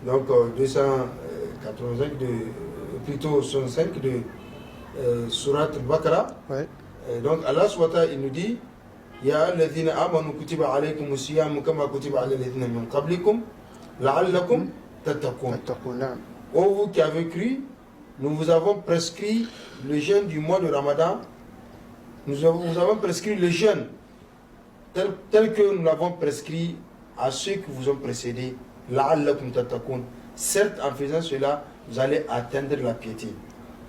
Donc 285 plutôt 65 de Surat al-Baqarah. Ouais. Donc Allah SWT il nous dit Ya alladhina amanu kutiba alaykum as-siyam kama kutiba ala alladhina min qablikum la'allakum tattaqun. Oh vous qui avez cru, nous vous avons prescrit le jeûne du mois de Ramadan. Nous avons prescrit le jeûne tel que nous l'avons prescrit à ceux qui vous ont précédés. La'allakum tattaqun. Certes, en faisant cela, vous allez atteindre la piété.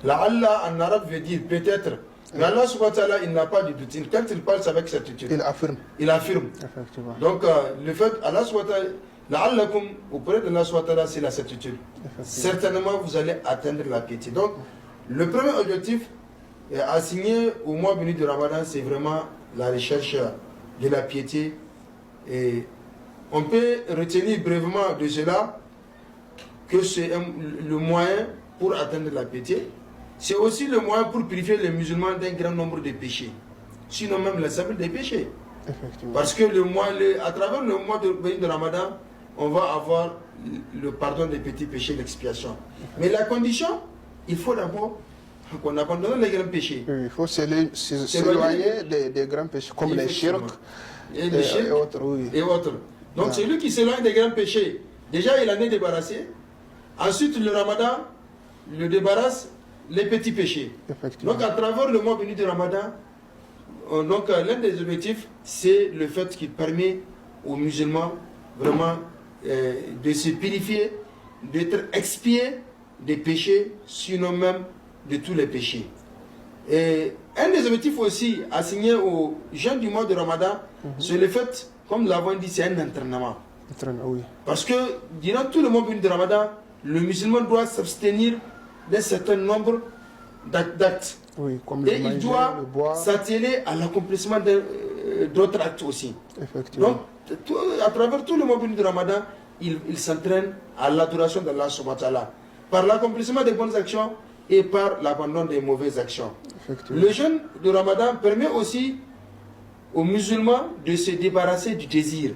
La'alla en arabe veut dire peut-être. Mais Allah subhanahu wa ta'ala, il n'a pas de doute. Quand il parle, c'est avec certitude. Il affirme. Il affirme. Effectivement. Donc, le fait, Allah subhanahu wa ta'ala, la'allakum, auprès de Allah subhanahu wa ta'ala, c'est la certitude. Certainement, vous allez atteindre la piété. Donc, le premier objectif assigné au mois béni de Ramadan, c'est vraiment la recherche de la piété. Et on peut retenir brièvement de cela que c'est le moyen pour atteindre la piété. C'est aussi le moyen pour purifier les musulmans d'un grand nombre de péchés. Sinon même la simple des péchés. Parce que à travers le mois de Ramadan, on va avoir le pardon des petits péchés, l'expiation. Mais la condition, il faut d'abord qu'on abandonne les grands péchés. Il faut s'éloigner des grands péchés, comme les shirk et autres. Oui. Et autres. Donc celui qui s'éloigne des grands péchés, déjà il en est débarrassé. Ensuite le Ramadan le débarrasse les petits péchés. Donc à travers le mois béni de Ramadan, l'un des objectifs, c'est le fait qu'il permet aux musulmans vraiment de se purifier, d'être expiés des péchés, sinon même de tous les péchés. Et un des objectifs aussi assignés aux jeunes du mois de Ramadan, c'est le fait, comme nous l'avons dit, c'est un entraînement. Parce que durant tout le mois béni de Ramadan, le musulman doit s'abstenir d'un certain nombre d'actes. Oui, et il doit s'atteler à l'accomplissement d'autres actes aussi. Donc, à travers tout le mois béni de Ramadan, il s'entraîne à l'adoration d'Allah subhanahu wa ta'ala, par l'accomplissement des bonnes actions et par l'abandon des mauvaises actions. Le jeûne de Ramadan permet aussi aux musulmans de se débarrasser du désir.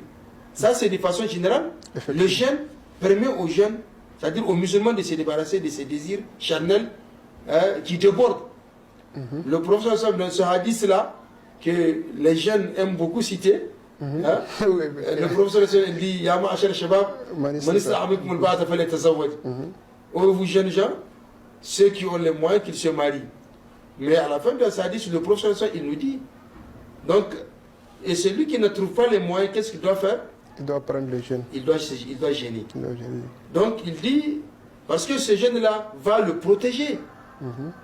Ça, c'est de façon générale. Le jeûne permet aux jeunes, c'est-à-dire aux musulmans, de se débarrasser de ces désirs charnels qui débordent. Le professeur dans ce hadith-là, que les jeunes aiment beaucoup citer, le professeur dit Ya ma'ashar shabab, man ista'amikum al-ba'ata falyatazawwaj. Oh vous jeunes gens, ceux qui ont les moyens qu'ils se marient. Mais à la fin de ce hadith, le professeur il nous dit, donc, et celui qui ne trouve pas les moyens, qu'est-ce qu'il doit faire? Il doit prendre le jeûne. Il doit jeûner. Donc il dit, parce que ce jeûne-là va le protéger.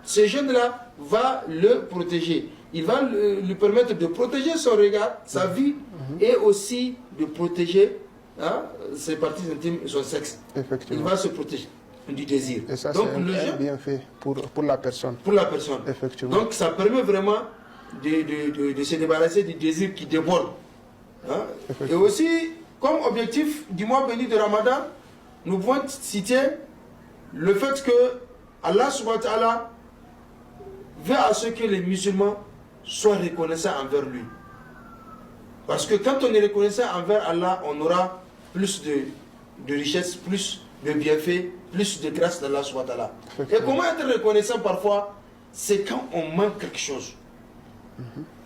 Ce jeûne-là va le protéger. Il va lui permettre de protéger son regard, sa vie, et aussi de protéger ses parties intimes et son sexe. Il va se protéger du désir. Et ça, c'est un bienfait pour la personne. Pour la personne. Effectivement. Donc ça permet vraiment de se débarrasser du désir qui déborde. Et aussi, comme objectif du mois béni de Ramadan, nous pouvons citer le fait que Allah subhanahu wa ta'ala veut à ce que les musulmans soient reconnaissants envers lui. Parce que quand on est reconnaissant envers Allah, on aura plus de richesse, plus de bienfaits, plus de grâce d'Allah subhanahu wa ta'ala. Et comment être reconnaissant parfois? C'est quand on manque quelque chose.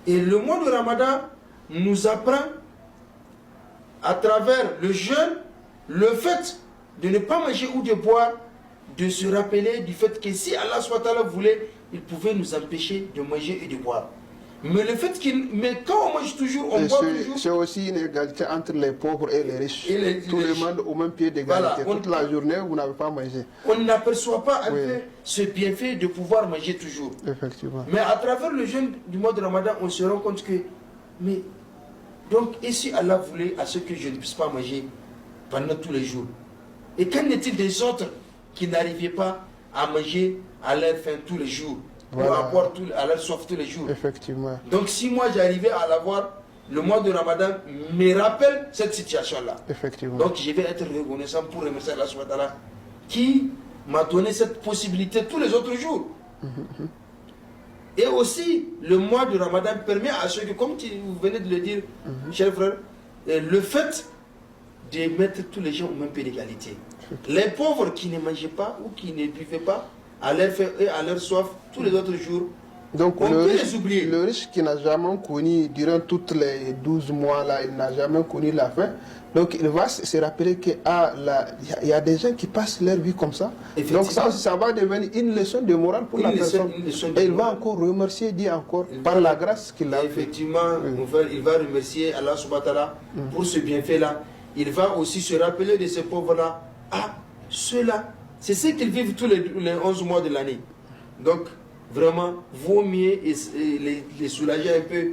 Et le mois de Ramadan nous apprend à travers le jeûne, le fait de ne pas manger ou de boire, de se rappeler du fait que si Allah SWT voulait, il pouvait nous empêcher de manger et de boire. Mais le fait mais quand on mange toujours, on boit toujours. C'est aussi une égalité entre les pauvres et les riches. Tout le monde au même pied d'égalité. Voilà, toute la journée, vous n'avez pas mangé. On n'aperçoit pas un peu ce bienfait de pouvoir manger toujours. Effectivement. Mais à travers le jeûne du mois de Ramadan, on se rend compte que, mais donc, et si Allah voulait à ce que je ne puisse pas manger pendant tous les jours? Et qu'en est-il des autres qui n'arrivaient pas à manger à leur faim tous les jours, ou à boire à leur soif tous les jours? Effectivement. Donc si moi j'arrivais à l'avoir, le mois de Ramadan me rappelle cette situation-là. Effectivement. Donc je vais être reconnaissant pour remercier Allah subhanahu wa ta'ala qui m'a donné cette possibilité tous les autres jours. Et aussi, le mois de Ramadan permet à ceux que, comme vous venez de le dire, cher frère, le fait de mettre tous les gens au même pied d'égalité. Les pauvres qui ne mangeaient pas ou qui ne buvaient pas, à leur faim et à leur soif tous les autres jours, donc le riche qui n'a jamais connu, durant toutes les 12 mois là, il n'a jamais connu la faim. Donc il va se rappeler qu'il y a des gens qui passent leur vie comme ça. Donc ça va devenir une leçon de morale pour la personne. Et il va encore remercier Dieu encore par la grâce qu'il a fait. Effectivement, il va remercier Allah subhanahu wa ta'ala pour ce bienfait-là. Il va aussi se rappeler de ces pauvres-là. Ah, ceux-là, c'est ce qu'ils vivent tous les 11 mois de l'année. Donc, vraiment, vaut mieux les soulager un peu,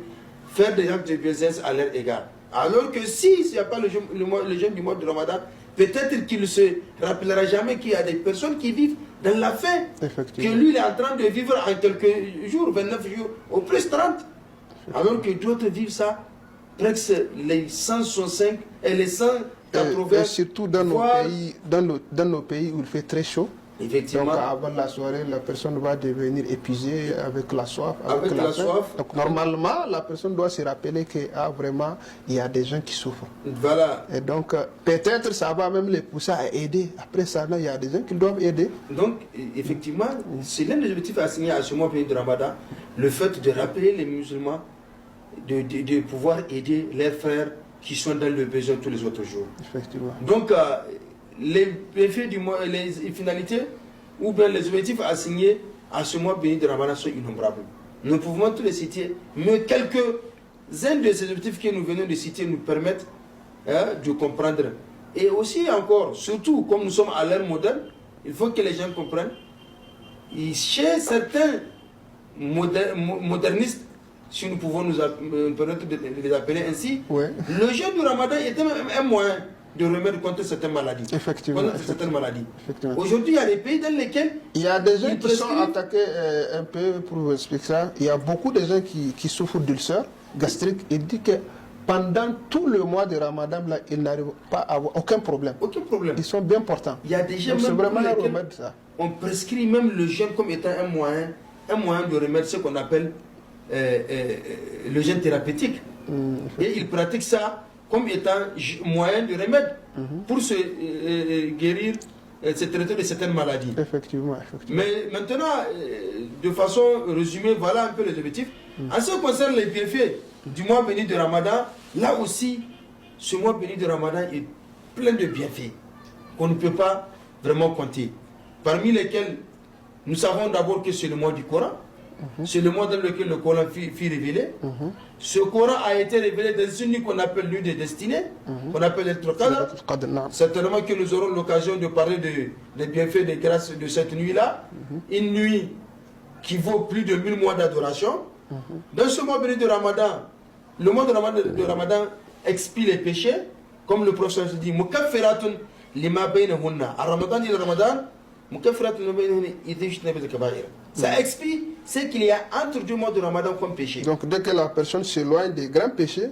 faire des actes de bienséance à leur égard. Alors que s'il n'y a pas le jeûne du mois de Ramadan, peut-être qu'il ne se rappellera jamais qu'il y a des personnes qui vivent dans la faim, que lui il est en train de vivre en quelques jours, 29 jours, au plus 30. Alors que d'autres vivent ça, presque les 165 et les 180. Et surtout dans nos pays où il fait très chaud. Effectivement. Donc avant la soirée, la personne va devenir épuisée avec la soif. Avec la soif. Donc normalement, la personne doit se rappeler que vraiment, il y a des gens qui souffrent. Voilà. Et donc peut-être ça va même les pousser à aider. Après ça, il y a des gens qui doivent aider. Donc effectivement, c'est l'un des objectifs assignés à ce mois de Ramadan, le fait de rappeler les musulmans de pouvoir aider leurs frères qui sont dans le besoin tous les autres jours. Effectivement. Donc les bienfaits du mois, les finalités ou bien les objectifs assignés à ce mois béni de Ramadan sont innombrables. Nous pouvons tous les citer, mais quelques-uns de ces objectifs que nous venons de citer nous permettent de comprendre. Et aussi encore, surtout comme nous sommes à l'ère moderne, il faut que les gens comprennent. Et chez certains modernistes, si nous pouvons nous permettre de les appeler ainsi, le jeûne du Ramadan était même un moyen de remède contre certaines maladies. Effectivement. Aujourd'hui, il y a des pays dans lesquels il y a des gens qui sont attaqués un peu, pour vous expliquer ça, il y a beaucoup de gens qui souffrent d'ulcères gastriques. Il dit que pendant tout le mois de Ramadan, là, ils n'arrivent pas à avoir aucun problème. Aucun problème. Ils sont bien portants. Il y a des gens c'est vraiment un remède, ça. On prescrit même le jeûne comme étant un moyen de remède, ce qu'on appelle le jeûne thérapeutique. Et ils pratiquent ça comme étant moyen de remède pour se guérir, se traiter de certaines maladies. Effectivement. Mais maintenant, de façon résumée, voilà un peu les objectifs. En ce qui concerne les bienfaits du mois béni de Ramadan, là aussi, ce mois béni de Ramadan est plein de bienfaits qu'on ne peut pas vraiment compter. Parmi lesquels, nous savons d'abord que c'est le mois du Coran. C'est le mois dans lequel le Coran fut révélé. Ce Coran a été révélé dans une nuit qu'on appelle nuit de destinée, qu'on appelle le Qadr. Certainement que nous aurons l'occasion de parler des bienfaits, des grâces de cette nuit-là. Une nuit qui vaut plus de 1000 mois d'adoration. Dans ce mois béni de Ramadan, le mois de Ramadan expie les péchés, comme le prophète dit, Mukaffiratun lima baynahunna. À Ramadan, dit le Ramadan, ça explie ce qu'il y a entre deux mois de Ramadan comme péché. Donc dès que la personne s'éloigne des grands péchés,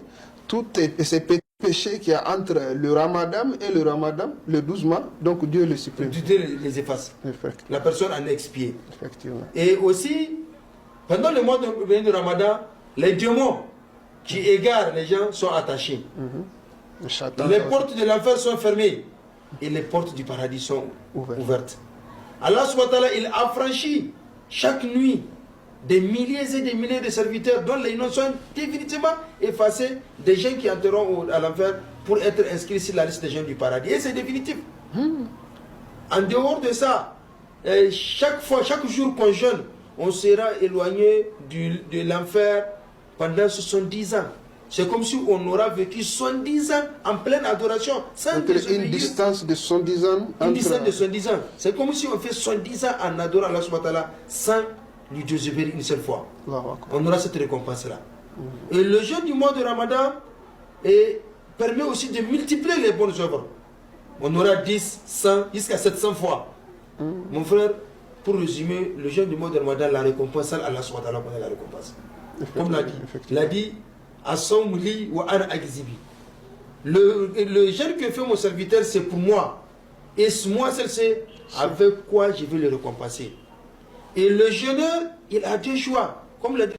tous ces petits péchés qu'il y a entre le Ramadan et le Ramadan, le 12 mois, donc Dieu les supprime. Dieu les efface. La personne en est expiée. Effectivement. Et aussi, pendant le mois de Ramadan, les démons qui égarent les gens sont attachés. Les portes de l'enfer sont fermées et les portes du paradis sont ouvertes. Allah subhanahu wa ta'ala, il affranchit chaque nuit des milliers et des milliers de serviteurs dont les noms sont définitivement effacés, des gens qui entreront à l'enfer pour être inscrits sur la liste des gens du paradis. Et c'est définitif. En dehors de ça, chaque jour qu'on jeûne, on sera éloigné de l'enfer pendant 70 ans. C'est comme si on aura vécu 70 ans en pleine adoration. Sans une distance de 70 ans. Une distance de 70 ans. C'est comme si on fait 70 ans en adorant Allah subhanahu wa ta'ala sans lui désobéir une seule fois. On aura cette récompense-là. Et le jeûne du mois de Ramadan permet aussi de multiplier les bonnes œuvres. On aura 10, 100, jusqu'à 700 fois. Mon frère, pour résumer, le jeûne du mois de Ramadan, la récompense, Allah subhanahu wa ta'ala connaît la récompense. Comme l'a dit, le jeûne que fait mon serviteur, c'est pour moi. Et moi, c'est avec quoi je vais le récompenser. Et le jeûneur, il a deux choix. Comme l'a dit